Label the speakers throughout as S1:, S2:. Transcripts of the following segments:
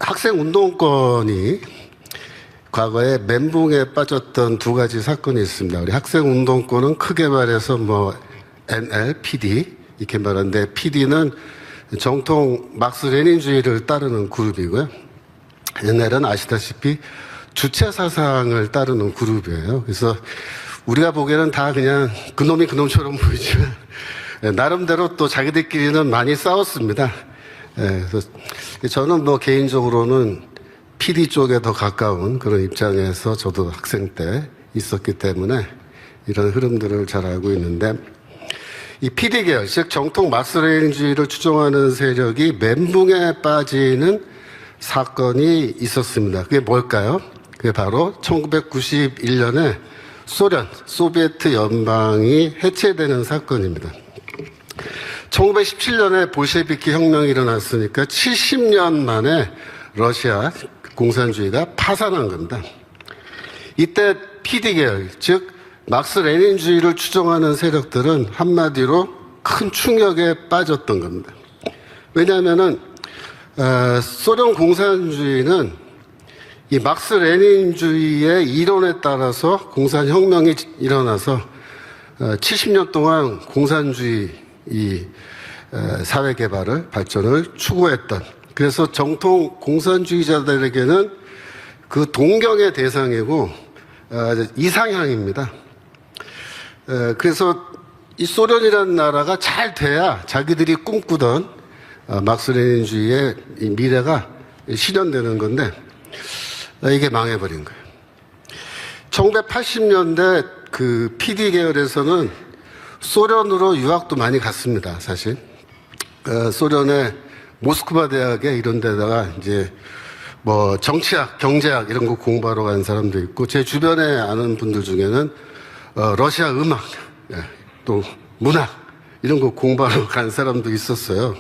S1: 학생 운동권이 과거에 멘붕에 빠졌던 두 가지 사건이 있습니다. 우리 학생 운동권은 크게 말해서 NL, PD 이렇게 말하는데 PD는 정통 막스 레닌주의를 따르는 그룹이고요. NL은 아시다시피 주체 사상을 따르는 그룹이에요. 그래서 우리가 보기에는 다 그냥 그놈이 그놈처럼 보이지만 나름대로 또 자기들끼리는 많이 싸웠습니다. 그래서 저는 개인적으로는 PD 쪽에 더 가까운 그런 입장에서 저도 학생 때 있었기 때문에 이런 흐름들을 잘 알고 있는데, 이 PD 계열, 즉 정통 막스레닌주의를 추종하는 세력이 멘붕에 빠지는 사건이 있었습니다. 그게 뭘까요? 그게 바로 1991년에 소비에트 연방이 해체되는 사건입니다. 1917년에 볼셰비키 혁명이 일어났으니까 70년 만에 러시아 공산주의가 파산한 겁니다. 이때 PD 계열, 즉 막스 레닌주의를 추종하는 세력들은 한마디로 큰 충격에 빠졌던 겁니다. 왜냐하면은 소련 공산주의는 이 막스 레닌주의의 이론에 따라서 공산혁명이 일어나서 70년 동안 공산주의 사회 개발을 발전을 추구했던, 그래서 정통 공산주의자들에게는 그 동경의 대상이고 이상향입니다. 그래서 이 소련이라는 나라가 잘 돼야 자기들이 꿈꾸던 막스 레닌주의의 미래가 실현되는 건데 이게 망해버린 거예요. 1980년대 그 PD 계열에서는 소련으로 유학도 많이 갔습니다, 사실. 소련의 모스크바 대학에 이런 데다가 이제 정치학, 경제학 이런 거 공부하러 간 사람도 있고, 제 주변에 아는 분들 중에는 러시아 음악, 또 문학 이런 거 공부하러 간 사람도 있었어요.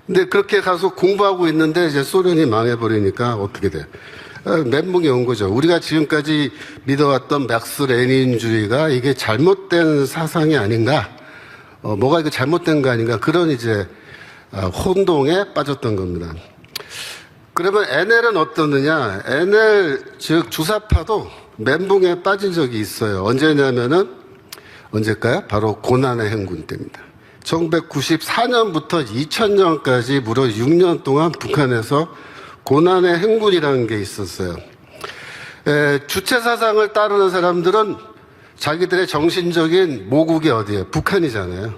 S1: 근데 그렇게 가서 공부하고 있는데 이제 소련이 망해버리니까 어떻게 돼요? 멘붕이 온 거죠. 우리가 지금까지 믿어왔던 막스 레닌주의가 이게 잘못된 사상이 아닌가, 뭐가 이거 잘못된 거 아닌가, 그런 이제 혼동에 빠졌던 겁니다. 그러면 NL은 어떻느냐? NL 즉 주사파도 멘붕에 빠진 적이 있어요. 언제일까요? 바로 고난의 행군 때입니다. 1994년부터 2000년까지 무려 6년 동안 북한에서 고난의 행군이라는 게 있었어요. 주체 사상을 따르는 사람들은 자기들의 정신적인 모국이 어디예요? 북한이잖아요.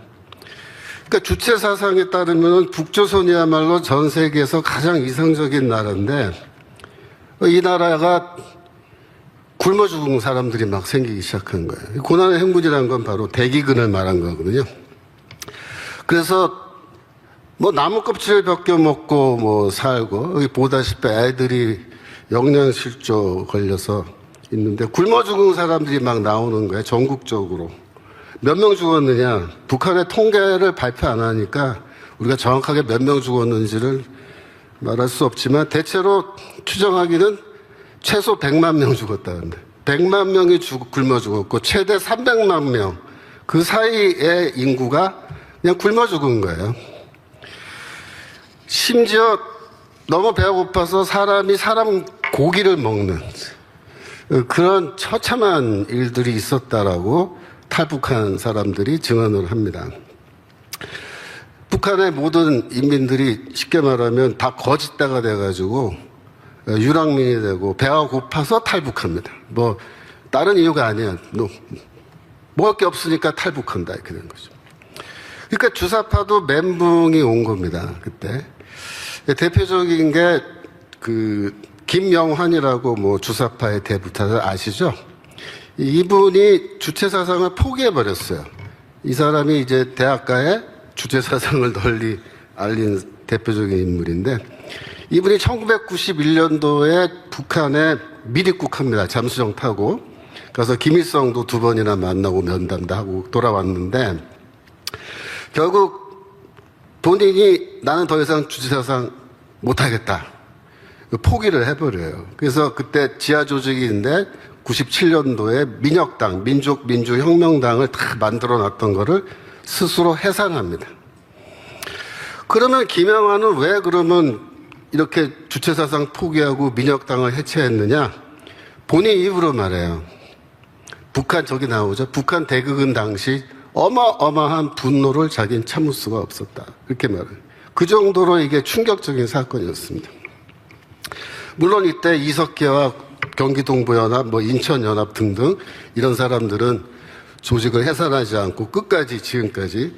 S1: 그러니까 주체 사상에 따르면 북조선이야말로 전 세계에서 가장 이상적인 나라인데, 이 나라가 굶어 죽은 사람들이 막 생기기 시작한 거예요. 고난의 행군이라는 건 바로 대기근을 말한 거거든요. 그래서 나무 껍질을 벗겨 먹고 살고, 여기 보다시피 애들이 영양실조 걸려서 있는데 굶어 죽은 사람들이 막 나오는 거예요, 전국적으로. 몇 명 죽었느냐? 북한의 통계를 발표 안 하니까 우리가 정확하게 몇 명 죽었는지를 말할 수 없지만 대체로 추정하기는 최소 100만 명 죽었다는데, 100만 명이 굶어 죽었고 최대 300만 명, 그 사이의 인구가 그냥 굶어 죽은 거예요. 심지어 너무 배가 고파서 사람이 사람 고기를 먹는 그런 처참한 일들이 있었다라고 탈북한 사람들이 증언을 합니다. 북한의 모든 인민들이 쉽게 말하면 다 거짓대가 돼가지고 유랑민이 되고 배가 고파서 탈북합니다. 다른 이유가 아니야. 먹을 게 없으니까 탈북한다, 이렇게 된 거죠. 그러니까 주사파도 멘붕이 온 겁니다, 그때. 대표적인 게 김영환이라고 주사파의 대부타를 아시죠? 이분이 주체 사상을 포기해 버렸어요. 이 사람이 이제 대학가에 주체 사상을 널리 알린 대표적인 인물인데, 이분이 1991년도에 북한에 밀입국합니다. 잠수정 타고 가서 김일성도 2번이나 만나고 면담도 하고 돌아왔는데, 결국 본인이 나는 더 이상 주체 사상 못하겠다, 포기를 해버려요. 그래서 그때 지하 조직인데 97년도에 민혁당, 민족민주혁명당을 다 만들어 놨던 거를 스스로 해산합니다. 그러면 김영환은 왜 그러면 이렇게 주체사상 포기하고 민혁당을 해체했느냐? 본인 입으로 말해요. 북한 저기 나오죠. 북한 대극은 당시 어마어마한 분노를 자기는 참을 수가 없었다. 이렇게 말해요. 그 정도로 이게 충격적인 사건이었습니다. 물론 이때 이석계와 경기동부연합, 인천연합 등등 이런 사람들은 조직을 해산하지 않고 끝까지 지금까지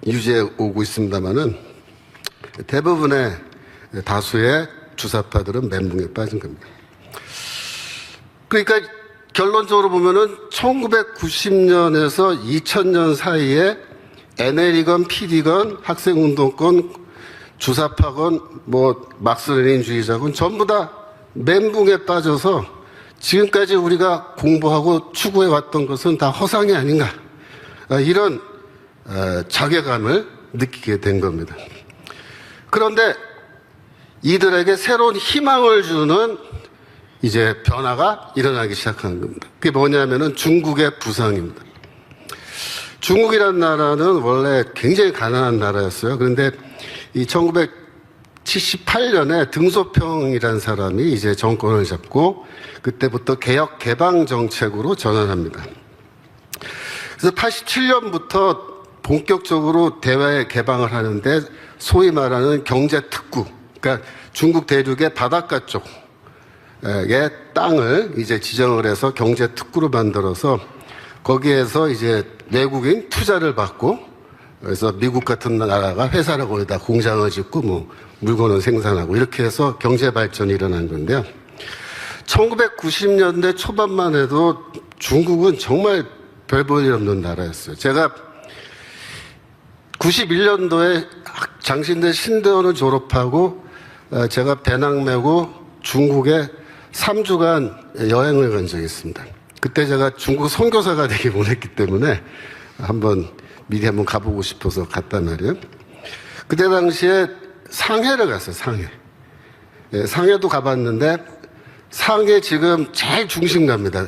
S1: 유지해 오고 있습니다만은 대부분의 다수의 주사파들은 멘붕에 빠진 겁니다. 그러니까 결론적으로 보면은 1990년에서 2000년 사이에 NL이건 PD건 학생운동권 주사파건 막스레닌주의자건 전부 다 멘붕에 빠져서 지금까지 우리가 공부하고 추구해 왔던 것은 다 허상이 아닌가 이런 자괴감을 느끼게 된 겁니다. 그런데 이들에게 새로운 희망을 주는 이제 변화가 일어나기 시작하는 겁니다. 그게 뭐냐면은 중국의 부상입니다. 중국이라는 나라는 원래 굉장히 가난한 나라였어요. 그런데 이 1978년에 등소평이라는 사람이 이제 정권을 잡고 그때부터 개혁 개방 정책으로 전환합니다. 그래서 87년부터 본격적으로 대외 개방을 하는데 소위 말하는 경제 특구, 그러니까 중국 대륙의 바닷가 쪽의 땅을 이제 지정을 해서 경제 특구로 만들어서 거기에서 이제 외국인 투자를 받고 그래서 미국 같은 나라가 회사를 거기다 공장을 짓고 물건을 생산하고 이렇게 해서 경제 발전이 일어난 건데요. 1990년대 초반만 해도 중국은 정말 별 볼 일 없는 나라였어요. 제가 91년도에 장신대 신대원을 졸업하고 제가 배낭 메고 중국에 3주간 여행을 간 적이 있습니다. 그때 제가 중국 선교사가 되기 원했기 때문에 미리 한번 가보고 싶어서 갔단 말이에요. 그때 당시에 상해를 갔어요, 상해. 상해도 가봤는데, 상해 지금 제일 중심가입니다.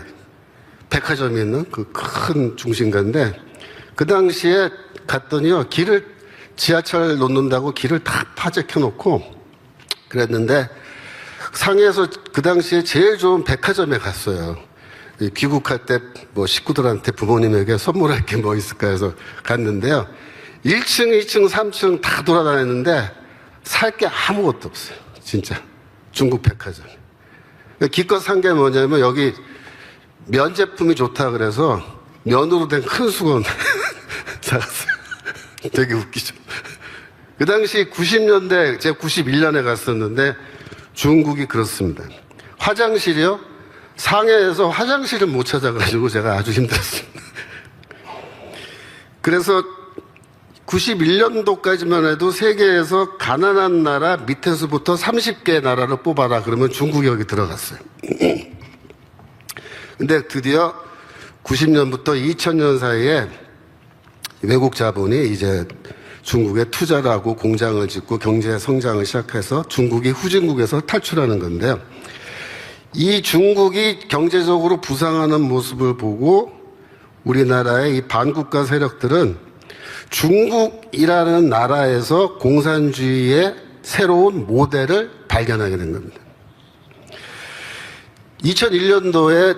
S1: 백화점이 있는 그 큰 중심가인데, 그 당시에 갔더니요, 지하철 놓는다고 길을 다 파재켜 놓고 그랬는데, 상해에서 그 당시에 제일 좋은 백화점에 갔어요. 귀국할 때 식구들한테 부모님에게 선물할 게 뭐 있을까 해서 갔는데요. 1층, 2층, 3층 다 돌아다녔는데 살 게 아무것도 없어요. 진짜. 중국 백화점. 기껏 산 게 뭐냐면 여기 면 제품이 좋다 그래서 면으로 된 큰 수건 사갔어요. 되게 웃기죠. 그 당시 90년대, 제가 91년에 갔었는데 중국이 그렇습니다. 화장실이요? 상해에서 화장실을 못 찾아가지고 제가 아주 힘들었습니다. 그래서 91년도까지만 해도 세계에서 가난한 나라 밑에서부터 30개 나라를 뽑아라 그러면 중국이 여기 들어갔어요. 근데 드디어 90년부터 2000년 사이에 외국 자본이 이제 중국에 투자를 하고 공장을 짓고 경제 성장을 시작해서 중국이 후진국에서 탈출하는 건데요. 이 중국이 경제적으로 부상하는 모습을 보고 우리나라의 이 반국가 세력들은 중국이라는 나라에서 공산주의의 새로운 모델을 발견하게 된 겁니다. 2001년도에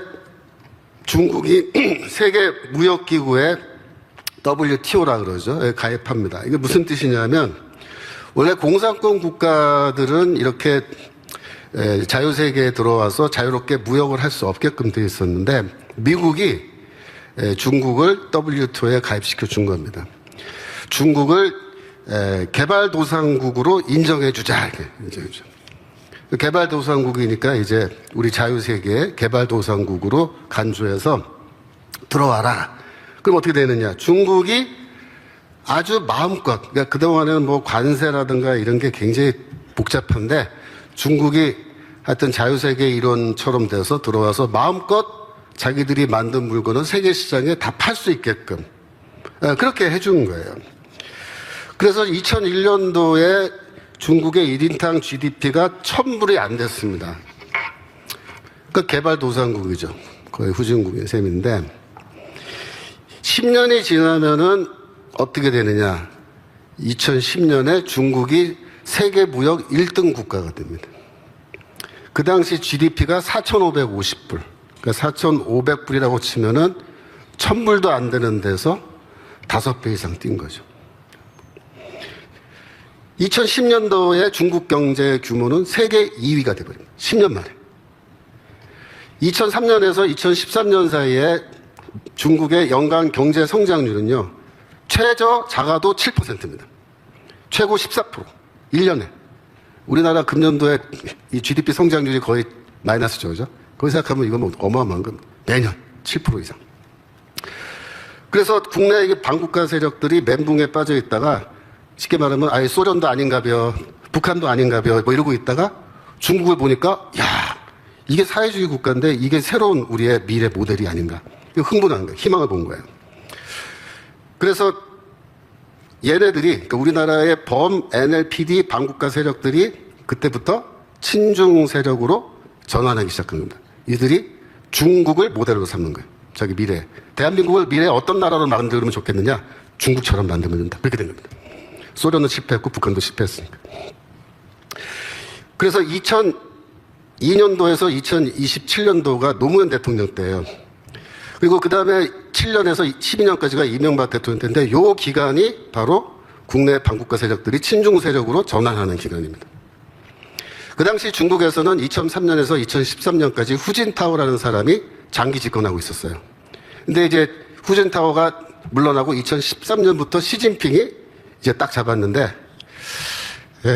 S1: 중국이 세계무역기구에 WTO라 그러죠. 가입합니다. 이게 무슨 뜻이냐면 원래 공산권 국가들은 이렇게 자유세계에 들어와서 자유롭게 무역을 할 수 없게끔 되어 있었는데 미국이 중국을 WTO에 가입시켜 준 겁니다. 중국을 개발도상국으로 인정해주자. 개발도상국이니까 이제 우리 자유세계의 개발도상국으로 간주해서 들어와라. 그럼 어떻게 되느냐. 중국이 아주 마음껏, 그러니까 그동안에는 관세라든가 이런 게 굉장히 복잡한데 중국이 하여튼 자유세계 이론처럼 돼서 들어와서 마음껏 자기들이 만든 물건을 세계 시장에 다 팔 수 있게끔 그렇게 해준 거예요. 그래서 2001년도에 중국의 1인당 GDP가 1000불이 안 됐습니다. 그 개발도상국이죠. 거의 후진국인 셈인데 10년이 지나면은 어떻게 되느냐. 2010년에 중국이 세계 무역 1등 국가가 됩니다. 그 당시 GDP가 4,550불. 그러니까 4,500불이라고 치면은 1,000불도 안 되는 데서 5배 이상 뛴 거죠. 2010년도에 중국 경제 규모는 세계 2위가 돼버립니다. 10년 만에. 2003년에서 2013년 사이에 중국의 연간 경제 성장률은요, 최저 작아도 7%입니다. 최고 14%. 1년에. 우리나라 금년도에 이 GDP 성장률이 거의 마이너스죠, 그죠? 그거 생각하면 이건 어마어마한 겁니다. 매년 7% 이상. 그래서 국내 이 반국가 세력들이 멘붕에 빠져 있다가 쉽게 말하면 아예 소련도 아닌가벼, 북한도 아닌가벼 뭐 이러고 있다가 중국을 보니까 야, 이게 사회주의 국가인데 이게 새로운 우리의 미래 모델이 아닌가. 흥분한 거예요. 희망을 본 거예요. 그래서 얘네들이, 그러니까 우리나라의 범 NLPD 반국가 세력들이 그때부터 친중 세력으로 전환하기 시작한 겁니다. 이들이 중국을 모델로 삼는 거예요. 자기 미래. 대한민국을 미래에 어떤 나라로 만들면 좋겠느냐? 중국처럼 만들면 된다. 그렇게 된 겁니다. 소련은 실패했고 북한도 실패했으니까. 그래서 2002년도에서 2027년도가 노무현 대통령 때예요. 그리고 그 다음에 7년에서 12년까지가 이명박 대통령 때인데 이 기간이 바로 국내 반국가 세력들이 친중 세력으로 전환하는 기간입니다. 그 당시 중국에서는 2003년에서 2013년까지 후진타오라는 사람이 장기 집권하고 있었어요. 근데 이제 후진타오가 물러나고 2013년부터 시진핑이 이제 딱 잡았는데,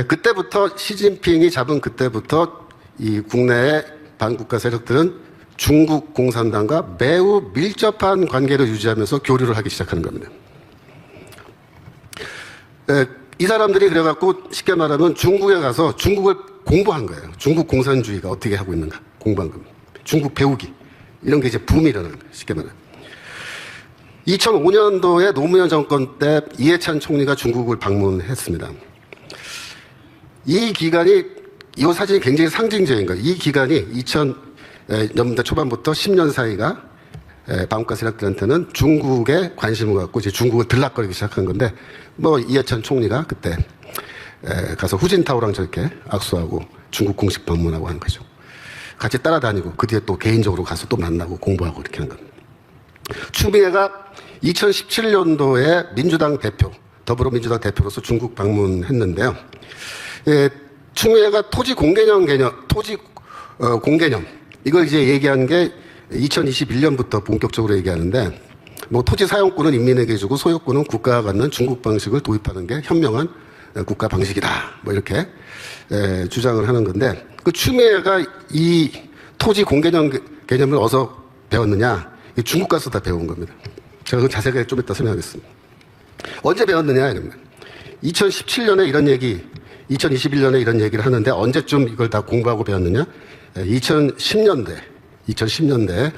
S1: 그때부터 시진핑이 잡은 그때부터 이 국내의 반국가 세력들은 중국 공산당과 매우 밀접한 관계를 유지하면서 교류를 하기 시작하는 겁니다. 이 사람들이 그래갖고 쉽게 말하면 중국에 가서 중국을 공부한 거예요. 중국 공산주의가 어떻게 하고 있는가 공부한 겁니다. 중국 배우기. 이런 게 이제 붐이 일어나는 거예요. 쉽게 말하면. 2005년도에 노무현 정권 때 이해찬 총리가 중국을 방문했습니다. 이 기간이, 이 사진이 굉장히 상징적인 거예요. 이 기간이 2000년대 초반부터 10년 사이가 반국가 세력들한테는 중국에 관심을 갖고 이제 중국을 들락거리기 시작한 건데, 뭐 이해찬 총리가 그때 가서 후진타오랑 저렇게 악수하고 중국 공식 방문하고 하는 거죠. 같이 따라다니고 그 뒤에 또 개인적으로 가서 또 만나고 공부하고 이렇게 하는 겁니다. 추미애가 2017년도에 민주당 대표, 더불어민주당 대표로서 중국 방문했는데요. 추미애가 토지 공개념 이걸 이제 얘기한 게 2021년부터 본격적으로 얘기하는데, 뭐 토지 사용권은 인민에게 주고 소유권은 국가가 갖는 중국 방식을 도입하는 게 현명한 국가 방식이다. 뭐 이렇게 주장을 하는 건데, 그 추미애가 이 토지 개념을 어디서 배웠느냐? 중국 가서 다 배운 겁니다. 제가 그 자세하게 좀 이따 설명하겠습니다. 언제 배웠느냐? 이러면 2017년에 이런 얘기, 2021년에 이런 얘기를 하는데 언제쯤 이걸 다 공부하고 배웠느냐? 2010년대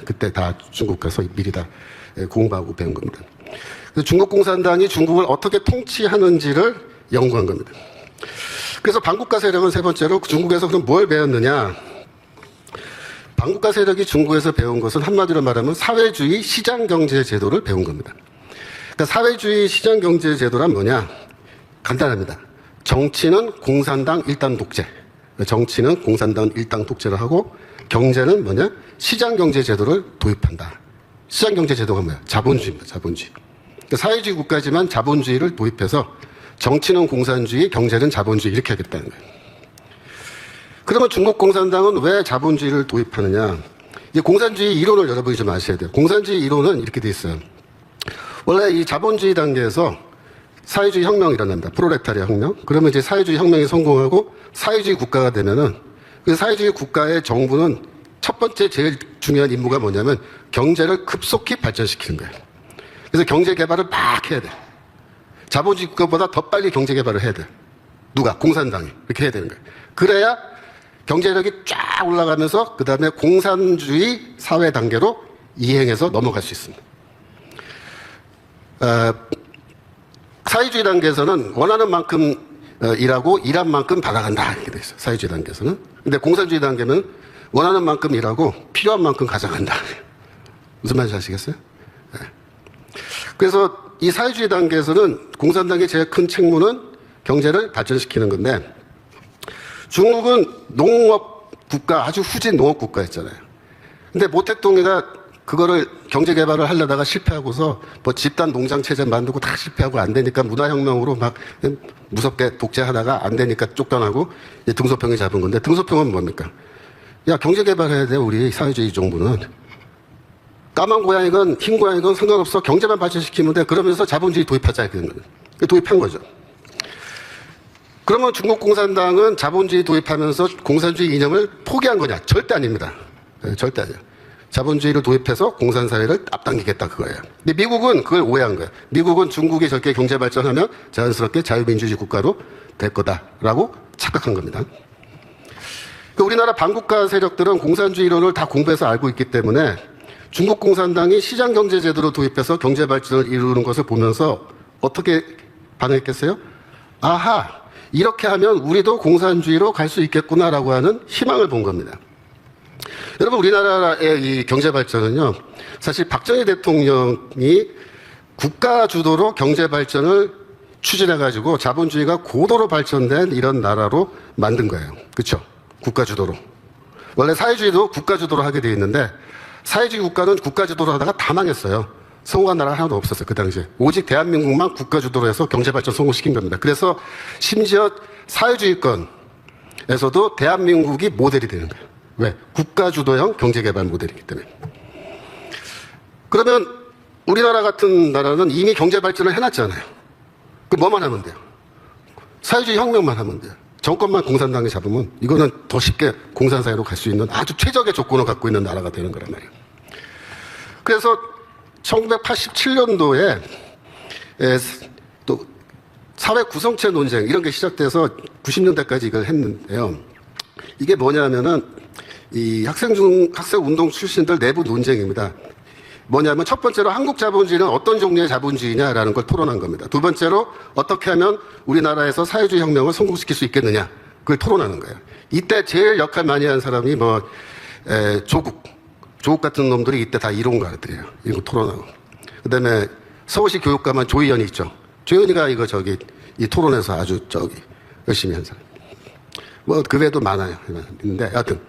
S1: 그때 다 중국 가서 미리 다 공부하고 배운 겁니다. 그래서 중국 공산당이 중국을 어떻게 통치하는지를 연구한 겁니다. 그래서 반국가 세력은 세 번째로 중국에서 그럼 뭘 배웠느냐? 반국가 세력이 중국에서 배운 것은 한마디로 말하면 사회주의 시장경제 제도를 배운 겁니다. 그러니까 사회주의 시장경제 제도란 뭐냐? 간단합니다. 정치는 공산당 일당 독재. 정치는 공산당 일당 독재를 하고 경제는 뭐냐? 시장경제 제도를 도입한다. 시장경제 제도가 뭐야? 자본주의입니다. 자본주의. 그러니까 사회주의 국가지만 자본주의를 도입해서 정치는 공산주의, 경제는 자본주의 이렇게 하겠다는 거예요. 그러면 중국 공산당은 왜 자본주의를 도입하느냐? 이제 공산주의 이론을 여러분이 좀 아셔야 돼요. 공산주의 이론은 이렇게 돼 있어요. 원래 이 자본주의 단계에서 사회주의 혁명이 일어납니다. 프롤레타리아 혁명. 그러면 이제 사회주의 혁명이 성공하고 사회주의 국가가 되면은 그 사회주의 국가의 정부는 첫 번째 제일 중요한 임무가 뭐냐면 경제를 급속히 발전시키는 거예요. 그래서 경제 개발을 막 해야 돼. 자본주의 국가보다 더 빨리 경제 개발을 해야 돼. 누가? 공산당이. 그렇게 해야 되는 거예요. 그래야 경제력이 쫙 올라가면서 그 다음에 공산주의 사회 단계로 이행해서 넘어갈 수 있습니다. 사회주의 단계에서는 원하는 만큼 일하고 일한 만큼 받아간다 이렇게 돼 있어요. 사회주의 단계에서는. 근데 공산주의 단계는 원하는 만큼 일하고 필요한 만큼 가져간다. 무슨 말인지 아시겠어요? 네. 그래서 이 사회주의 단계에서는 공산당의 제일 큰 책무는 경제를 발전시키는 건데, 중국은 농업 국가, 아주 후진 농업 국가였잖아요. 근데 모택동해가 그거를 경제 개발을 하려다가 실패하고서 뭐 집단 농장 체제 만들고 다 실패하고 안 되니까 문화혁명으로 막 무섭게 독재하다가 안 되니까 쫓겨나고 등소평이 잡은 건데, 등소평은 뭡니까? 야, 경제 개발해야 돼, 우리 사회주의 정부는. 까만 고양이건 흰 고양이건 상관없어. 경제만 발전시키면 돼. 그러면서 자본주의 도입하자. 도입한 거죠. 그러면 중국 공산당은 자본주의 도입하면서 공산주의 이념을 포기한 거냐? 절대 아닙니다. 절대 아니에요. 자본주의를 도입해서 공산사회를 앞당기겠다 그거예요. 근데 미국은 그걸 오해한 거예요. 미국은 중국이 저렇게 경제 발전하면 자연스럽게 자유민주주의 국가로 될 거다라고 착각한 겁니다. 우리나라 반국가 세력들은 공산주의론을 다 공부해서 알고 있기 때문에 중국 공산당이 시장경제제도로 도입해서 경제 발전을 이루는 것을 보면서 어떻게 반응했겠어요? 아하, 이렇게 하면 우리도 공산주의로 갈 수 있겠구나라고 하는 희망을 본 겁니다. 여러분, 우리나라의 이 경제 발전은요, 사실 박정희 대통령이 국가 주도로 경제 발전을 추진해가지고 자본주의가 고도로 발전된 이런 나라로 만든 거예요. 그렇죠? 국가 주도로. 원래 사회주의도 국가 주도로 하게 되어 있는데, 사회주의 국가는 국가 주도로 하다가 다 망했어요. 성공한 나라 하나도 없었어요, 그 당시에. 오직 대한민국만 국가 주도로 해서 경제 발전 성공시킨 겁니다. 그래서 심지어 사회주의권에서도 대한민국이 모델이 되는 거예요. 왜? 국가 주도형 경제 개발 모델이기 때문에. 그러면 우리나라 같은 나라는 이미 경제 발전을 해놨잖아요. 그 뭐만 하면 돼요? 사회주의 혁명만 하면 돼요. 정권만 공산당이 잡으면 이거는 더 쉽게 공산사회로 갈 수 있는 아주 최적의 조건을 갖고 있는 나라가 되는 거란 말이에요. 그래서 1987년도에 또 사회 구성체 논쟁 이런 게 시작돼서 90년대까지 이걸 했는데요. 이게 뭐냐면은 이 학생운동 출신들 내부 논쟁입니다. 뭐냐면 첫 번째로 한국 자본주의는 어떤 종류의 자본주의냐라는 걸 토론한 겁니다. 두 번째로 어떻게 하면 우리나라에서 사회주의 혁명을 성공시킬 수 있겠느냐 그걸 토론하는 거예요. 이때 제일 역할 많이 한 사람이 조국 같은 놈들이 이때 다 이론가들이에요. 이거 토론하고. 그다음에 서울시 교육감은 조희연이 있죠. 조희연이가 이 토론에서 아주 열심히 한 사람. 그 외에도 많아요. 있는데 여하튼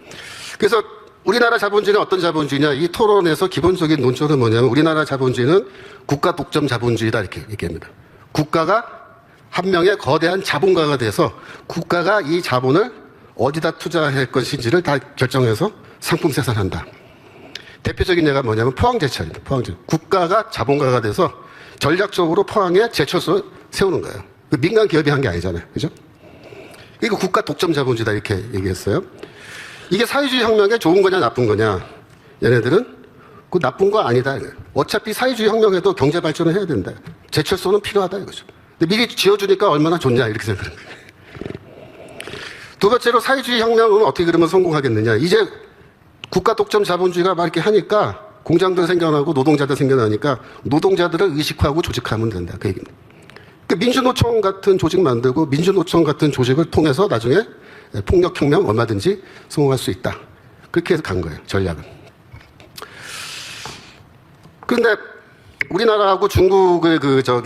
S1: 그래서 우리나라 자본주의는 어떤 자본주의냐? 이 토론에서 기본적인 논조는 뭐냐면 우리나라 자본주의는 국가 독점 자본주의다 이렇게 얘기합니다. 국가가 한 명의 거대한 자본가가 돼서 국가가 이 자본을 어디다 투자할 것인지를 다 결정해서 상품 생산한다. 대표적인 예가 뭐냐면 포항제철입니다. 포항제철. 국가가 자본가가 돼서 전략적으로 포항에 제철소 세우는 거예요. 민간 기업이 한 게 아니잖아요. 그죠? 이거 국가 독점 자본주의다 이렇게 얘기했어요. 이게 사회주의 혁명에 좋은 거냐 나쁜 거냐? 얘네들은 그 나쁜 거 아니다. 어차피 사회주의 혁명에도 경제 발전을 해야 된다. 제철소는 필요하다 이거죠. 근데 미리 지어주니까 얼마나 좋냐 이렇게 생각하는 거예요. 두 번째로 사회주의 혁명은 어떻게 그러면 성공하겠느냐? 이제 국가 독점 자본주의가 막 이렇게 하니까 공장들 생겨나고 노동자들 생겨나니까 노동자들을 의식화하고 조직하면 된다. 그 얘기입니다. 그 민주노총 같은 조직 만들고 민주노총 같은 조직을 통해서 나중에 폭력혁명 얼마든지 성공할 수 있다. 그렇게 해서 간 거예요, 전략은. 그런데 우리나라하고 중국의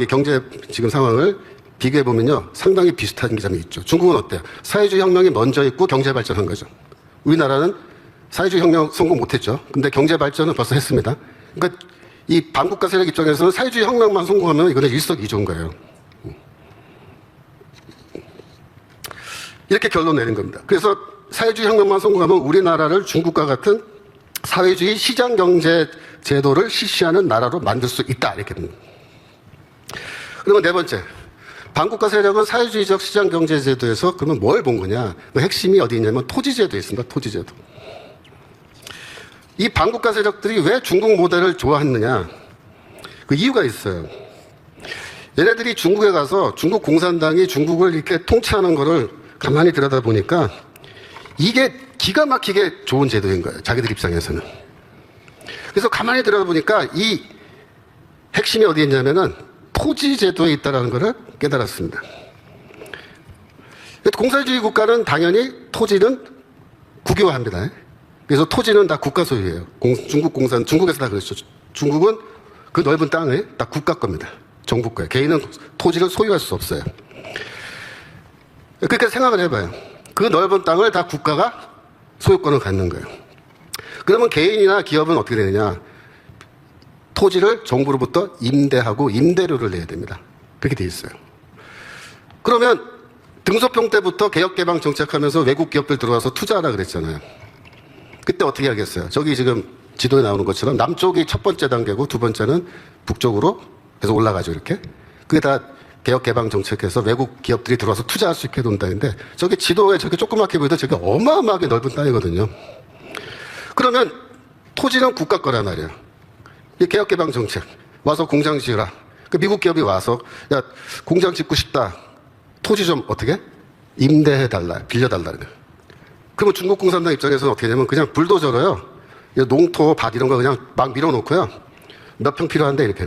S1: 경제 지금 상황을 비교해보면요, 상당히 비슷한 점이 있죠. 중국은 어때요? 사회주의 혁명이 먼저 있고 경제 발전한 거죠. 우리나라는 사회주의 혁명 성공 못했죠. 근데 경제 발전은 벌써 했습니다. 그러니까 이 반국가 세력 입장에서는 사회주의 혁명만 성공하면 이거는 일석이조인 거예요. 이렇게 결론 내린 겁니다. 그래서 사회주의 혁명만 성공하면 우리나라를 중국과 같은 사회주의 시장경제 제도를 실시하는 나라로 만들 수 있다. 이렇게 됩니다. 그러면 네 번째. 반국가 세력은 사회주의적 시장경제 제도에서 그러면 뭘 본 거냐. 그 핵심이 어디 있냐면 토지제도에 있습니다. 토지제도. 이 반국가 세력들이 왜 중국 모델을 좋아했느냐. 그 이유가 있어요. 얘네들이 중국에 가서 중국 공산당이 중국을 이렇게 통치하는 거를 가만히 들여다보니까 이게 기가 막히게 좋은 제도인 거예요. 자기들 입장에서는. 그래서 가만히 들여다보니까 이 핵심이 어디에 있냐면은 토지 제도에 있다는 것을 깨달았습니다. 공산주의 국가는 당연히 토지는 국유화합니다. 그래서 토지는 다 국가 소유예요. 중국에서 다 그랬죠. 중국은 그 넓은 땅을 다 국가 겁니다. 정부 거예요. 개인은 토지를 소유할 수 없어요. 그렇게 생각을 해봐요. 그 넓은 땅을 다 국가가 소유권을 갖는 거예요. 그러면 개인이나 기업은 어떻게 되느냐? 토지를 정부로부터 임대하고 임대료를 내야 됩니다. 그렇게 돼 있어요. 그러면 등소평 때부터 개혁개방 정책하면서 외국 기업들 들어와서 투자하라 그랬잖아요. 그때 어떻게 하겠어요? 저기 지금 지도에 나오는 것처럼 남쪽이 첫 번째 단계고 두 번째는 북쪽으로 계속 올라가죠, 이렇게. 그게 다 개혁개방 정책에서 외국 기업들이 들어와서 투자할 수 있게 돈다는데 저기 지도에 저렇게 조그맣게 보이던 저게 어마어마하게 넓은 땅이거든요. 그러면 토지는 국가 거란 말이에요. 이 개혁개방 정책. 와서 공장 지으라. 그 미국 기업이 와서 야, 공장 짓고 싶다. 토지 좀 어떻게? 임대해달라. 빌려달라. 그러면 중국 공산당 입장에서는 어떻게 하냐면 그냥 불도저로요. 농토, 밭 이런 거 그냥 막 밀어놓고요. 몇 평 필요한데 이렇게.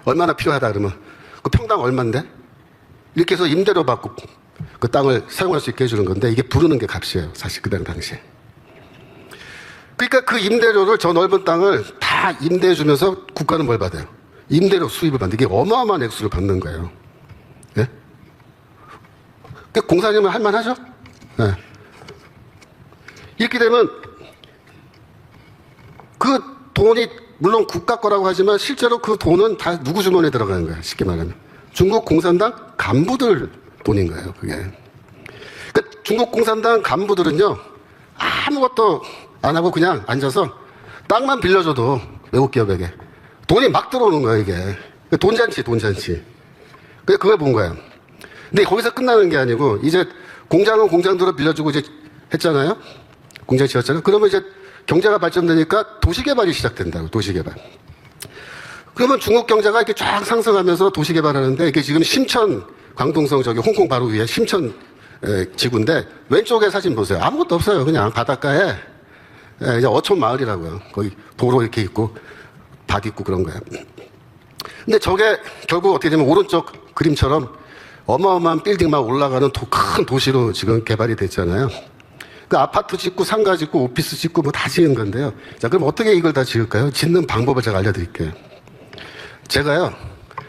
S1: 얼마나 필요하다 그러면 그 평당 얼만데? 이렇게 해서 임대료 받고 그 땅을 사용할 수 있게 해주는 건데 이게 부르는 게 값이에요. 사실 그때 당시에. 그러니까 그 임대료를 저 넓은 땅을 다 임대해 주면서 국가는 뭘 받아요? 임대료 수입을 받는 이게 어마어마한 액수를 받는 거예요. 예? 공사님은 할만하죠? 예. 이렇게 되면 그 돈이 물론 국가 거라고 하지만 실제로 그 돈은 다 누구 주머니에 들어가는 거예요. 쉽게 말하면. 중국 공산당 간부들 돈인 거예요. 그게. 그러니까 중국 공산당 간부들은요. 아무것도 안 하고 그냥 앉아서 땅만 빌려줘도 외국 기업에게 돈이 막 들어오는 거예요, 이게. 돈잔치, 돈잔치. 그걸 본 거예요. 근데 거기서 끝나는 게 아니고, 이제 공장은 공장대로 빌려주고 이제 했잖아요? 공장 지었잖아요? 그러면 이제 경제가 발전되니까 도시개발이 시작된다고, 도시개발. 그러면 중국 경제가 이렇게 쫙 상승하면서 도시개발하는데, 이게 지금 심천, 광동성 저기 홍콩 바로 위에 심천 지구인데, 왼쪽에 사진 보세요. 아무것도 없어요. 그냥 바닷가에, 이제 어촌 마을이라고요. 거기 도로 이렇게 있고, 밭 있고 그런 거예요. 근데 저게 결국 어떻게 되면 오른쪽 그림처럼 어마어마한 빌딩 막 올라가는 큰 도시로 지금 개발이 됐잖아요. 그 아파트 짓고 상가 짓고 오피스 짓고 뭐 다 지은 건데요. 자, 그럼 어떻게 이걸 다 지을까요? 짓는 방법을 제가 알려드릴게요. 제가요,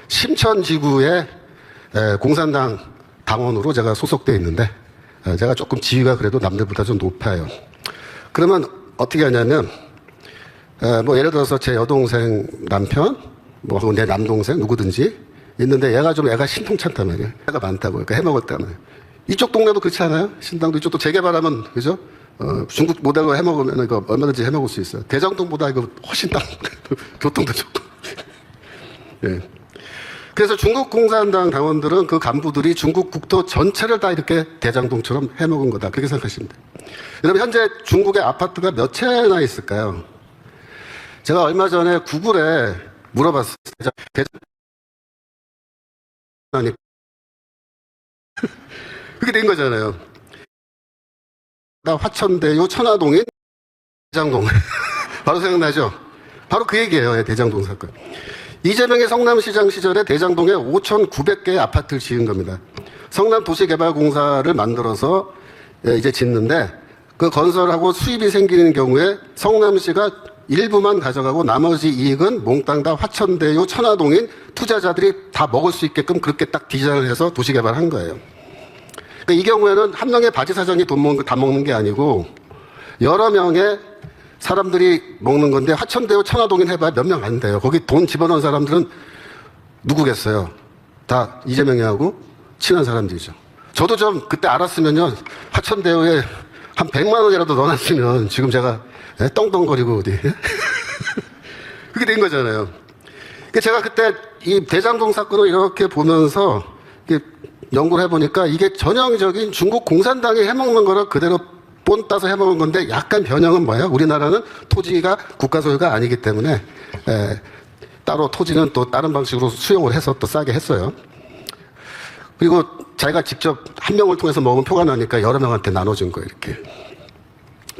S1: 심천지구의 공산당 당원으로 제가 소속되어 있는데, 제가 조금 지위가 그래도 남들보다 좀 높아요. 그러면 어떻게 하냐면, 뭐 예를 들어서 제 여동생 남편, 뭐 내 남동생 누구든지 있는데 얘가 좀 애가 신통찮단 말이에요. 애가 많다고. 그러니까 해먹을 때는. 이쪽 동네도 그렇지 않아요? 신당도 이쪽도 재개발하면, 그죠? 중국 모델로 해먹으면 이거 얼마든지 해먹을 수 있어요. 대장동보다 이거 훨씬 땅, 교통도 좋고. 예. 그래서 중국 공산당 당원들은 그 간부들이 중국 국토 전체를 다 이렇게 대장동처럼 해먹은 거다. 그렇게 생각하시면 돼요. 여러분, 현재 중국의 아파트가 몇 채나 있을까요? 제가 얼마 전에 구글에 물어봤어요. 아니, 그렇게 된 거잖아요. 나 화천대유 천화동인 대장동. 바로 생각나죠? 바로 그 얘기예요. 대장동 사건. 이재명의 성남시장 시절에 대장동에 5,900개의 아파트를 지은 겁니다. 성남도시개발공사를 만들어서 이제 짓는데 그 건설하고 수입이 생기는 경우에 성남시가 일부만 가져가고 나머지 이익은 몽땅 다 화천대유 천화동인 투자자들이 다 먹을 수 있게끔 그렇게 딱 디자인을 해서 도시개발한 거예요. 그러니까 이 경우에는 한 명의 바지 사장이 다 먹는 게 아니고 여러 명의 사람들이 먹는 건데 화천대유 천화동인 해봐야 몇 명 안 돼요. 거기 돈 집어넣은 사람들은 누구겠어요? 다 이재명이하고 친한 사람들이죠. 저도 좀 그때 알았으면요. 화천대유에 한 100만 원이라도 넣어놨으면 지금 제가 떵떵거리고 어디. 그게 된 거잖아요. 제가 그때 이 대장동 사건을 이렇게 보면서 연구를 해보니까 이게 전형적인 중국 공산당이 해먹는 거를 그대로 본 따서 해먹은 건데 약간 변형은 뭐예요? 우리나라는 토지가 국가 소유가 아니기 때문에 따로 토지는 또 다른 방식으로 수용을 해서 또 싸게 했어요. 그리고 자기가 직접 한 명을 통해서 먹으면 표가 나니까 여러 명한테 나눠준 거예요. 이렇게.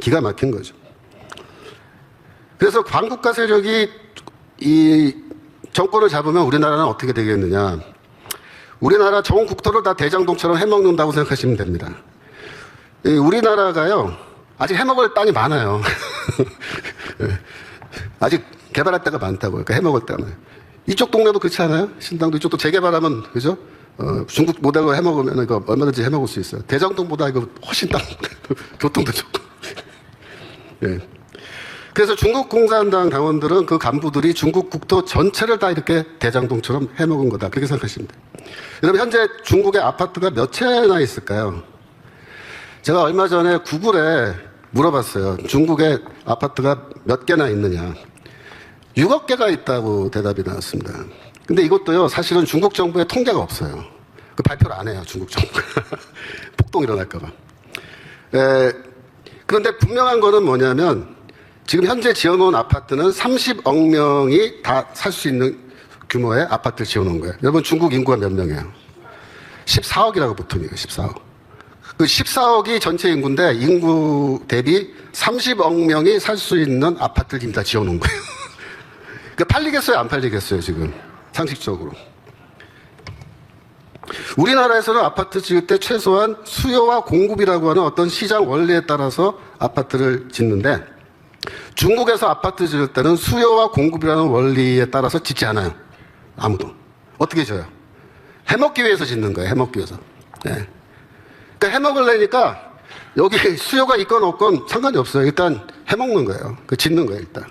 S1: 기가 막힌 거죠. 그래서 광국가 세력이 이 정권을 잡으면 우리나라는 어떻게 되겠느냐. 우리나라 전 국토를 다 대장동처럼 해먹는다고 생각하시면 됩니다. 우리나라가요, 아직 해먹을 땅이 많아요. 아직 개발할 데가 많다고요. 그러니까 해먹을 땅은. 이쪽 동네도 그렇지 않아요? 신당도 이쪽도 재개발하면, 그죠? 중국 모델로 해먹으면 이거 얼마든지 해먹을 수 있어요. 대장동보다 이거 훨씬 교통도 좋고. 예. 그래서 중국 공산당 당원들은 그 간부들이 중국 국토 전체를 다 이렇게 대장동처럼 해먹은 거다. 그렇게 생각하시면 돼요. 여러분, 현재 중국의 아파트가 몇 채나 있을까요? 제가 얼마 전에 구글에 물어봤어요. 중국의 아파트가 몇 개나 있느냐. 6억 개가 있다고 대답이 나왔습니다. 근데 이것도요, 사실은 중국 정부에 통계가 없어요. 그 발표를 안 해요, 중국 정부가. 폭동 일어날까봐. 그런데 분명한 거는 뭐냐면, 지금 현재 지어놓은 아파트는 30억 명이 다 살 수 있는 규모의 아파트를 지어놓은 거예요. 여러분, 중국 인구가 몇 명이에요? 14억이라고 보통 해요, 14억. 그 14억이 전체 인구인데, 인구 대비 30억 명이 살 수 있는 아파트를 지금 다 지어놓은 거예요. 그러니까 팔리겠어요, 안 팔리겠어요, 지금? 상식적으로. 우리나라에서는 아파트 지을 때 최소한 수요와 공급이라고 하는 어떤 시장 원리에 따라서 아파트를 짓는데, 중국에서 아파트 지을 때는 수요와 공급이라는 원리에 따라서 짓지 않아요. 아무도. 어떻게 져요? 해먹기 위해서 짓는 거예요, 해먹기 위해서. 네. 그러니까 해먹으려니까 여기 수요가 있건 없건 상관이 없어요. 일단 해먹는 거예요. 그 짓는 거예요, 일단.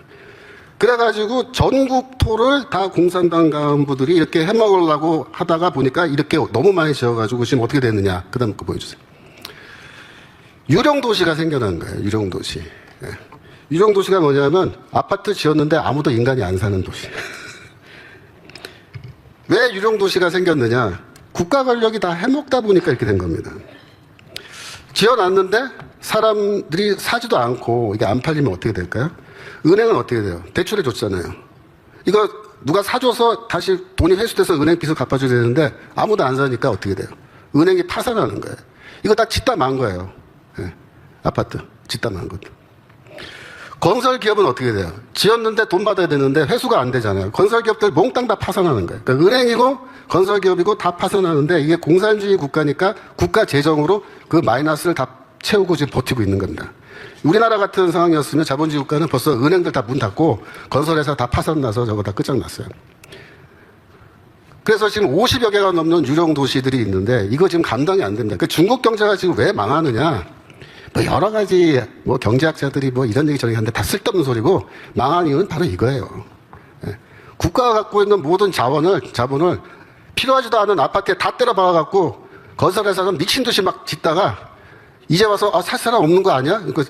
S1: 그래가지고 전국토를 다 공산당 간부들이 이렇게 해먹으려고 하다가 보니까 이렇게 너무 많이 지어가지고 지금 어떻게 됐느냐. 그 다음 거 보여주세요. 유령도시가 생겨난 거예요. 유령도시. 네. 유령도시가 뭐냐면 아파트 지었는데 아무도 인간이 안 사는 도시. 왜 유령도시가 생겼느냐. 국가 권력이 다 해먹다 보니까 이렇게 된 겁니다. 지어놨는데 사람들이 사지도 않고 이게 안 팔리면 어떻게 될까요? 은행은 어떻게 돼요? 대출해 줬잖아요. 이거 누가 사줘서 다시 돈이 회수돼서 은행 빚을 갚아줘야 되는데 아무도 안 사니까 어떻게 돼요? 은행이 파산하는 거예요. 이거 다 짓다 만 거예요. 네. 아파트 짓다 만 것도. 건설 기업은 어떻게 돼요? 지었는데 돈 받아야 되는데 회수가 안 되잖아요. 건설 기업들 몽땅 다 파산하는 거예요. 그러니까 은행이고 건설 기업이고 다 파산하는데 이게 공산주의 국가니까 국가 재정으로 그 마이너스를 다 채우고 지금 버티고 있는 겁니다. 우리나라 같은 상황이었으면 자본주의 국가는 벌써 은행들 다 문 닫고 건설회사 다 파산나서 저거 다 끝장났어요. 그래서 지금 50여 개가 넘는 유령 도시들이 있는데 이거 지금 감당이 안 됩니다. 그 중국 경제가 지금 왜 망하느냐? 뭐 여러 가지 뭐 경제학자들이 뭐 이런 얘기 저런 얘기 하는데 다 쓸데없는 소리고 망한 이유는 바로 이거예요. 예. 국가가 갖고 있는 모든 자본을 필요하지도 않은 아파트에 다 때려 박아갖고 건설회사는 미친 듯이 막 짓다가 이제 와서 살 사람 없는 거 아니야? 그러니까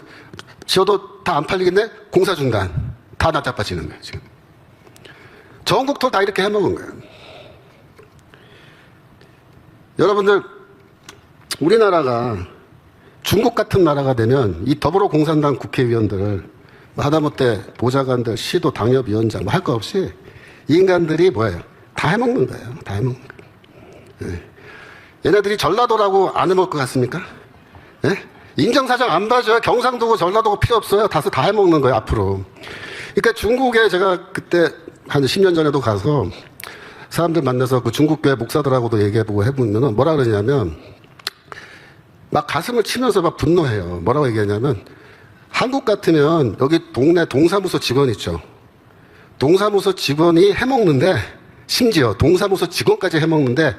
S1: 지어도 다 안 팔리겠네? 공사 중단. 다 나자빠지는 거예요, 지금. 전국토 다 이렇게 해먹은 거예요. 여러분들, 우리나라가 중국 같은 나라가 되면 이 더불어공산당 국회의원들을 하다못해 보좌관들, 시도 당협위원장 뭐 할 거 없이 이 인간들이 뭐예요? 다 해먹는 거예요. 다 해먹는 거예요. 네. 얘네들이 전라도라고 안 해먹을 것 같습니까? 네? 인정사정 안 봐줘요. 경상도고 전라도고 필요 없어요. 다 해먹는 거예요, 앞으로. 그러니까 중국에 제가 그때 한 10년 전에도 가서 사람들 만나서 그 중국교회 목사들하고도 얘기해보고 해보면은 뭐라 그러냐면 막 가슴을 치면서 막 분노해요. 뭐라고 얘기하냐면 한국 같으면 여기 동네 동사무소 직원 있죠. 동사무소 직원이 해먹는데 심지어 동사무소 직원까지 해먹는데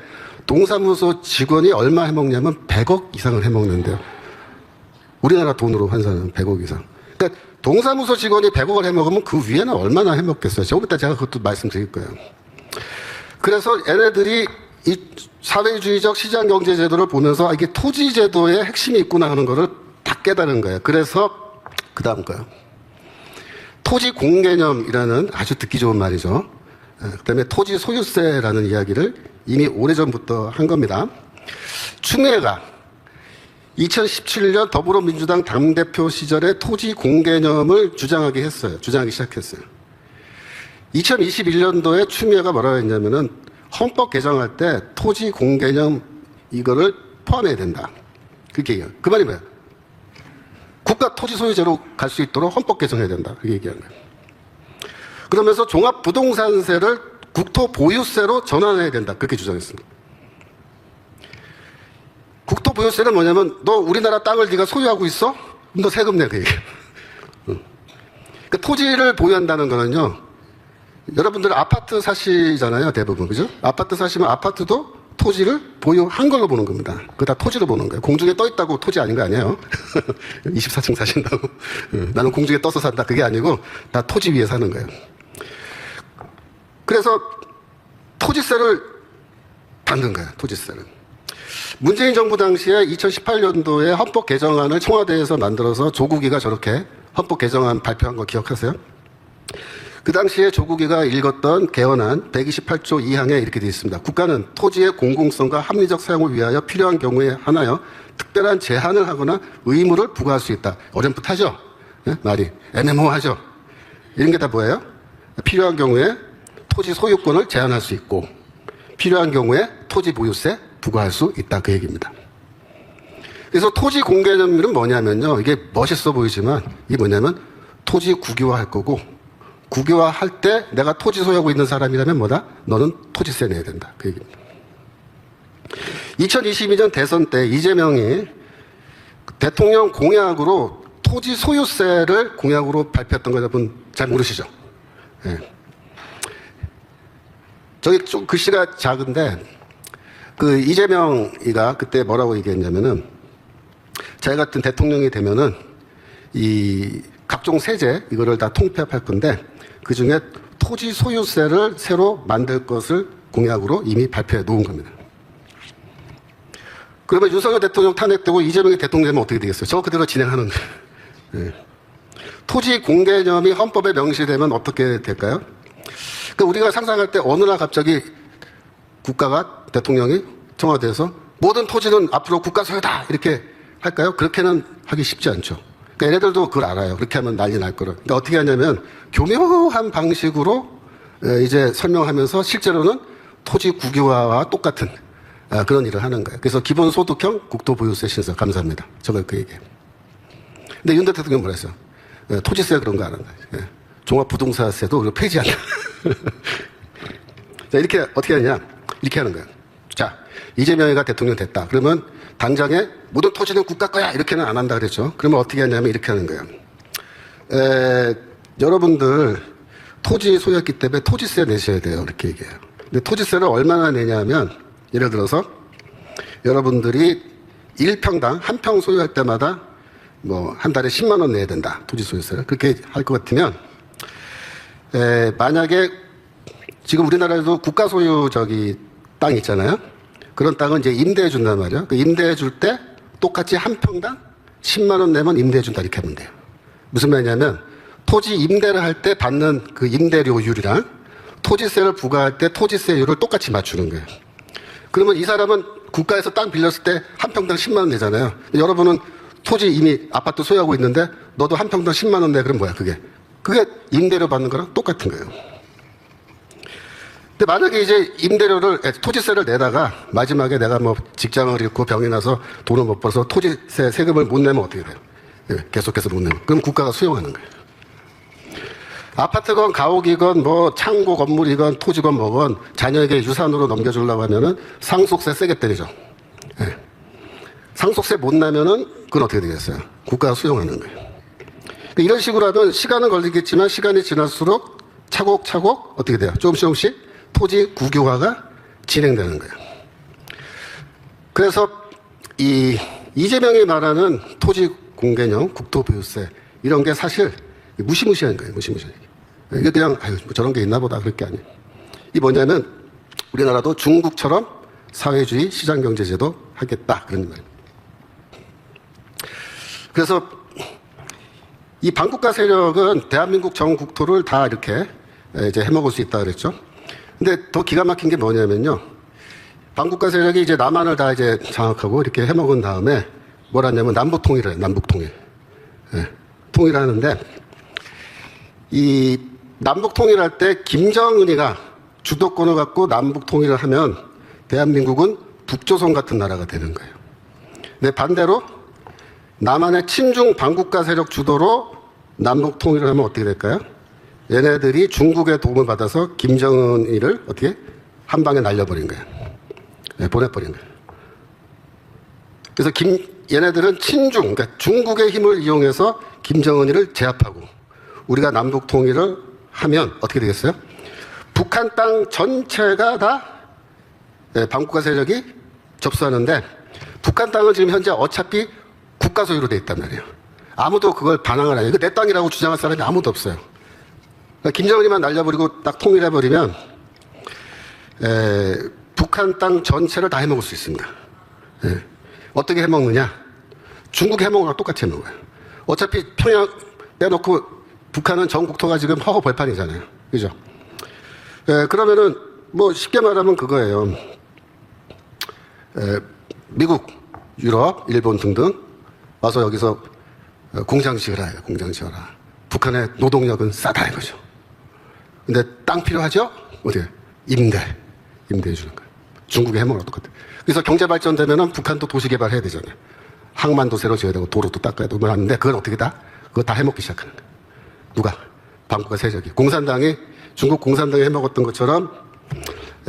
S1: 동사무소 직원이 얼마 해먹냐면 100억 이상을 해먹는데요. 우리나라 돈으로 환산은 100억 이상. 그러니까 동사무소 직원이 100억을 해먹으면 그 위에는 얼마나 해먹겠어요. 조금 이따 제가 그것도 말씀드릴 거예요. 그래서 얘네들이 이 사회주의적 시장경제제도를 보면서 이게 토지제도의 핵심이 있구나 하는 거를 딱 깨달은 거예요. 그래서 그 다음 거요. 토지 공개념이라는 아주 듣기 좋은 말이죠. 그 다음에 토지 소유세라는 이야기를 이미 오래전부터 한 겁니다. 추미애가 2017년 더불어민주당 당대표 시절에 토지 공개념을 주장하기 시작했어요. 2021년도에 추미애가 뭐라고 했냐면은 헌법 개정할 때 토지 공개념 이거를 포함해야 된다. 그렇게 얘기해요. 그 말이 뭐야? 국가 토지 소유제로 갈 수 있도록 헌법 개정해야 된다. 그렇게 얘기하는 거예요. 그러면서 종합부동산세를 국토보유세로 전환해야 된다. 그렇게 주장했습니다. 국토보유세는 뭐냐면 너 우리나라 땅을 네가 소유하고 있어? 그럼 너 세금 내. 그 얘기예요. 그러니까 토지를 보유한다는 거는요. 여러분들 아파트 사시잖아요. 대부분. 그죠? 아파트 사시면 아파트도 토지를 보유한 걸로 보는 겁니다. 그거 다 토지로 보는 거예요. 공중에 떠 있다고 토지 아닌 거 아니에요. 24층 사신다고. 나는 공중에 떠서 산다. 그게 아니고 다 토지 위에 사는 거예요. 그래서 토지세를 받는 거예요. 토지세를. 문재인 정부 당시에 2018년도에 헌법 개정안을 청와대에서 만들어서 조국이가 저렇게 헌법 개정안 발표한 거 기억하세요? 그 당시에 조국이가 읽었던 개헌안 128조 2항에 이렇게 되어 있습니다. 국가는 토지의 공공성과 합리적 사용을 위하여 필요한 경우에 하나여 특별한 제한을 하거나 의무를 부과할 수 있다. 어렴풋하죠? 네? 말이 애매모호하죠? 이런 게 다 뭐예요? 필요한 경우에 토지 소유권을 제한할 수 있고 필요한 경우에 토지 보유세 부과할 수 있다. 그 얘기입니다. 그래서 토지 공개념은 뭐냐면요. 이게 멋있어 보이지만 이게 뭐냐면 토지 국유화할 거고 국유화할 때 내가 토지 소유하고 있는 사람이라면 뭐다? 너는 토지세 내야 된다. 그 얘기입니다. 2022년 대선 때 이재명이 대통령 공약으로 토지 소유세를 공약으로 발표했던 거 여러분 잘 모르시죠? 네. 저기 좀 글씨가 작은데 그 이재명이가 그때 뭐라고 얘기했냐면은 자기 같은 대통령이 되면은 이 각종 세제 이거를 다 통폐합할 건데 그 중에 토지 소유세를 새로 만들 것을 공약으로 이미 발표해 놓은 겁니다. 그러면 윤석열 대통령 탄핵되고 이재명이 대통령 되면 어떻게 되겠어요? 저 그대로 진행하는 거예요. 네. 토지 공개념이 헌법에 명시되면 어떻게 될까요? 그러니까 우리가 상상할 때 어느 날 갑자기 국가가 대통령이 청와대에서 모든 토지는 앞으로 국가 소유다 이렇게 할까요? 그렇게는 하기 쉽지 않죠. 그러니까 얘네들도 그걸 알아요. 그렇게 하면 난리 날 거를. 그러니까 어떻게 하냐면 교묘한 방식으로 이제 설명하면서 실제로는 토지 국유화와 똑같은 그런 일을 하는 거예요. 그래서 기본소득형 국토보유세 신설. 감사합니다. 저걸 그 얘기예요. 근데 윤 대통령 뭐라 했어요? 토지세 그런 거 안 한다. 종합부동산세도 우리가 폐지한다. 자, 이렇게 어떻게 하냐? 이렇게 하는 거예요. 자, 이재명이가 대통령 됐다. 그러면 당장에 모든 토지는 국가 거야. 이렇게는 안 한다 그랬죠. 그러면 어떻게 하냐면 이렇게 하는 거예요. 여러분들 토지 소유했기 때문에 토지세 내셔야 돼요. 이렇게 얘기해요. 근데 토지세를 얼마나 내냐면 예를 들어서 여러분들이 1평당 한 평 소유할 때마다 뭐 한 달에 10만 원 내야 된다. 토지 소유세를. 그렇게 할 것 같으면 만약에 지금 우리나라에도 국가 소유 땅 있잖아요. 그런 땅은 이제 임대해 준단 말이에요. 그 임대해 줄 때 똑같이 한 평당 10만 원 내면 임대해 준다 이렇게 하면 돼요. 무슨 말이냐면 토지 임대를 할 때 받는 그 임대료율이랑 토지세를 부과할 때 토지세율을 똑같이 맞추는 거예요. 그러면 이 사람은 국가에서 땅 빌렸을 때 한 평당 10만 원 내잖아요. 여러분은 토지 이미 아파트 소유하고 있는데 너도 한 평당 10만 원 내. 그럼 뭐야 그게? 그게 임대료 받는 거랑 똑같은 거예요. 근데 만약에 이제 토지세를 내다가 마지막에 내가 뭐 직장을 잃고 병이 나서 돈을 못 벌어서 토지세 세금을 못 내면 어떻게 돼요? 계속해서 못 내면. 그럼 국가가 수용하는 거예요. 아파트건 가옥이건 뭐 창고 건물이건 토지건 뭐건 자녀에게 유산으로 넘겨주려고 하면은 상속세 세게 때리죠. 네. 상속세 못 내면은 그건 어떻게 되겠어요? 국가가 수용하는 거예요. 그러니까 이런 식으로 하면 시간은 걸리겠지만 시간이 지날수록 차곡차곡 어떻게 돼요? 조금씩 토지 국유화가 진행되는 거예요. 그래서 이재명이 말하는 토지 공개념, 국토보유세 이런 게 사실 무시무시한 거예요. 무시무시한. 이게 그냥 뭐 저런 게 있나 보다 그럴 게 아니에요. 이 뭐냐면 우리나라도 중국처럼 사회주의 시장경제제도 하겠다 그런 말이에요. 그래서 이 반국가 세력은 대한민국 전 국토를 다 이렇게 이제 해먹을 수 있다 그랬죠. 근데 더 기가 막힌 게 뭐냐면요. 반국가 세력이 이제 남한을 다 이제 장악하고 이렇게 해먹은 다음에 뭘 하냐면 남북통일을 해요. 남북통일. 네. 통일하는데 이 남북통일할 때 김정은이가 주도권을 갖고 남북통일을 하면 대한민국은 북조선 같은 나라가 되는 거예요. 근데 반대로 남한의 친중 반국가 세력 주도로 남북통일을 하면 어떻게 될까요? 얘네들이 중국의 도움을 받아서 김정은이를 어떻게 한 방에 날려버린 거예요. 네, 보내버린 거예요. 그래서 얘네들은 친중, 그러니까 중국의 힘을 이용해서 김정은이를 제압하고 우리가 남북 통일을 하면 어떻게 되겠어요? 북한 땅 전체가 다 반국가 세력이 접수하는데 북한 땅은 지금 현재 어차피 국가 소유로 돼 있단 말이에요. 아무도 그걸 반항을 안 해요. 이거 내 땅이라고 주장할 사람이 아무도 없어요. 그러니까 김정은이만 날려버리고 딱 통일해버리면 북한 땅 전체를 다 해먹을 수 있습니다. 어떻게 해먹느냐? 중국 해먹은 거랑 똑같이 해먹어요. 어차피 평양 빼놓고 북한은 전국토가 지금 허허벌판이잖아요. 그죠? 그러면은 뭐 쉽게 말하면 그거예요. 미국, 유럽, 일본 등등 와서 여기서 공장 지으라 해요. 공장 지어라. 북한의 노동력은 싸다 이거죠. 근데 땅 필요하죠? 어떻게? 임대해 주는 거예요. 중국의 해먹으랑 똑같아요. 그래서 경제 발전되면은 북한도 도시 개발해야 되잖아요. 항만도 새로 지어야 되고 도로도 닦아야 되고 하는데 그걸 어떻게 그거 다 해먹기 시작하는 거예요. 누가? 반국가 세력이. 공산당이 중국 공산당이 해먹었던 것처럼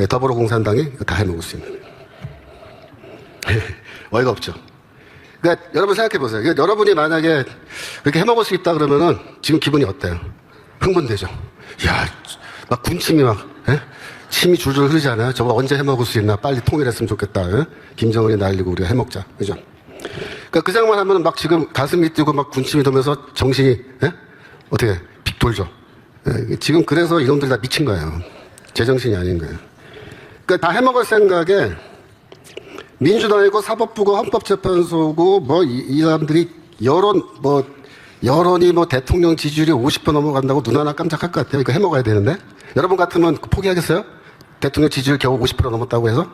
S1: 더불어공산당이 다 해먹을 수 있는 거예요. 어이가 없죠. 그러니까 여러분 생각해 보세요. 그러니까 여러분이 만약에 그렇게 해먹을 수 있다 그러면은 지금 기분이 어때요? 흥분되죠. 야, 막 군침이 침이 줄줄 흐르잖아요. 저거 언제 해먹을 수 있나? 빨리 통일했으면 좋겠다. 김정은이 날리고 우리가 해먹자. 그죠? 그러니까 그 생각만 하면 막 지금 가슴이 뛰고 막 군침이 돌면서 정신이 어떻게 빅 돌죠. 지금 그래서 이놈들이 다 미친 거예요. 제정신이 아닌 거예요. 그러니까 다 해먹을 생각에 민주당이고 사법부고 헌법재판소고 뭐 이 사람들이 여론이 뭐 대통령 지지율이 50% 넘어간다고 눈 하나 깜짝할 것 같아요. 이거 해먹어야 되는데 여러분 같으면 포기하겠어요? 대통령 지지율 겨우 50% 넘었다고 해서?